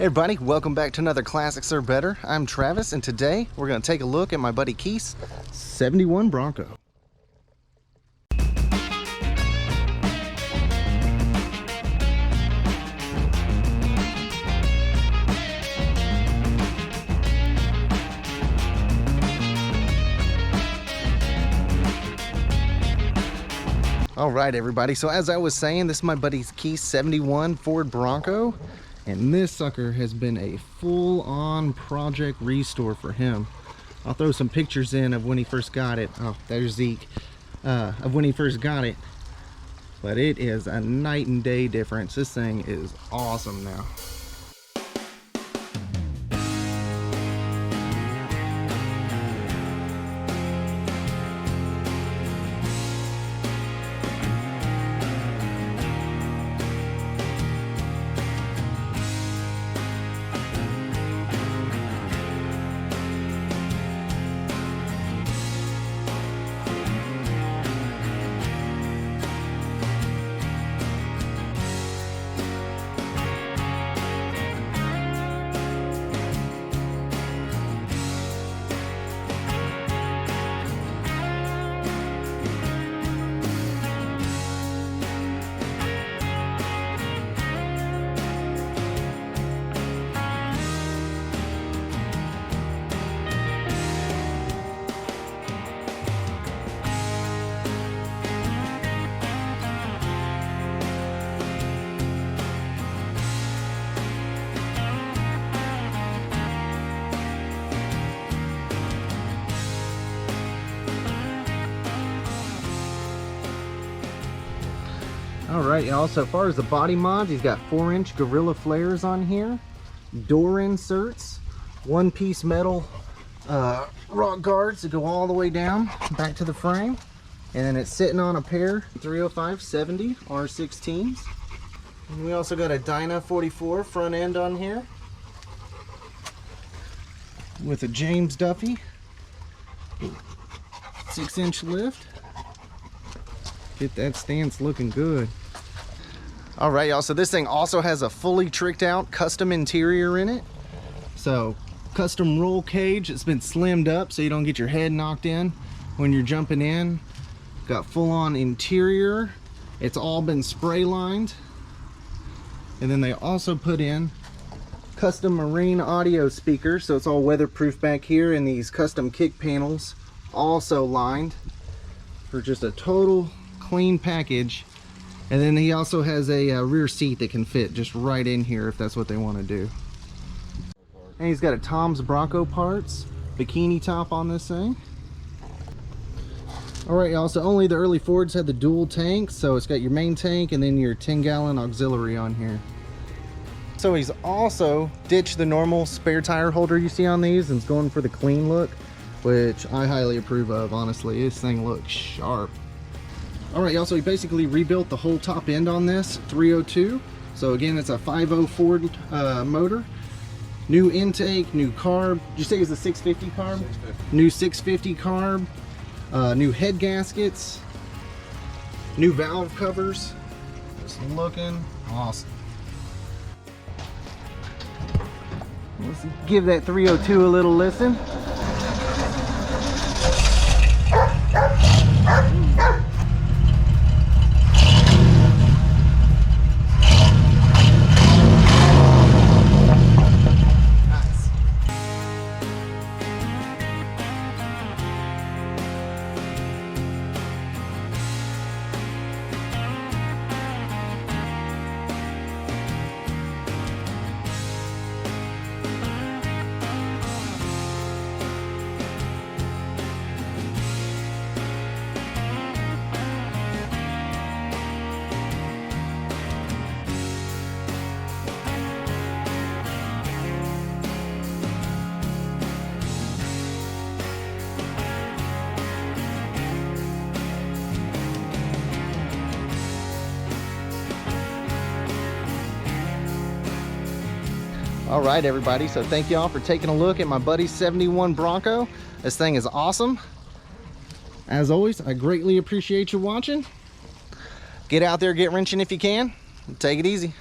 Hey everybody, welcome back to another Classics or Better. I'm Travis, and today we're going to take a look at my buddy Keith's 71 Bronco. All right, everybody, so as I was saying, this is my buddy Keith's 71 Ford Bronco. And this sucker has been a full-on project restore for him. I'll throw some pictures in of when he first got it. Oh, there's Zeke. Of when he first got it. But it is a night and day difference. This thing is awesome now. All right, y'all, so far as the body mods, he's got 4-inch Gorilla flares on here, door inserts, one-piece metal rock guards that go all the way down back to the frame, and then it's sitting on a pair 305/70 R16s. And we also got a Dyna 44 front end on here with a James Duffy 6-inch lift. Get that stance looking good. All right, y'all, so this thing also has a fully tricked out custom interior in it. So custom roll cage. It's been slimmed up so you don't get your head knocked in when you're jumping in. Got full on interior. It's all been spray lined. And then they also put in custom marine audio speakers, so it's all weatherproof back here, and these custom kick panels also lined for just a total clean package. And then he also has a rear seat that can fit just right in here if that's what they want to do. And he's got a Tom's Bronco Parts bikini top on this thing. Alright, y'all, so only the early Fords had the dual tanks, so it's got your main tank and then your 10-gallon auxiliary on here. So he's also ditched the normal spare tire holder you see on these and is going for the clean look, which I highly approve of, honestly. This thing looks sharp. Alright, y'all, so he basically rebuilt the whole top end on this 302. So again, it's a 5.0 Ford motor. New intake, new carb. Did you say it's a 650 carb? 650. New 650 carb. New head gaskets. New valve covers. Just looking awesome. Let's give that 302 a little listen. All right, everybody, so thank y'all for taking a look at my buddy's 71 Bronco. This thing is awesome. As always, I greatly appreciate you watching. Get out there, get wrenching if you can. Take it easy.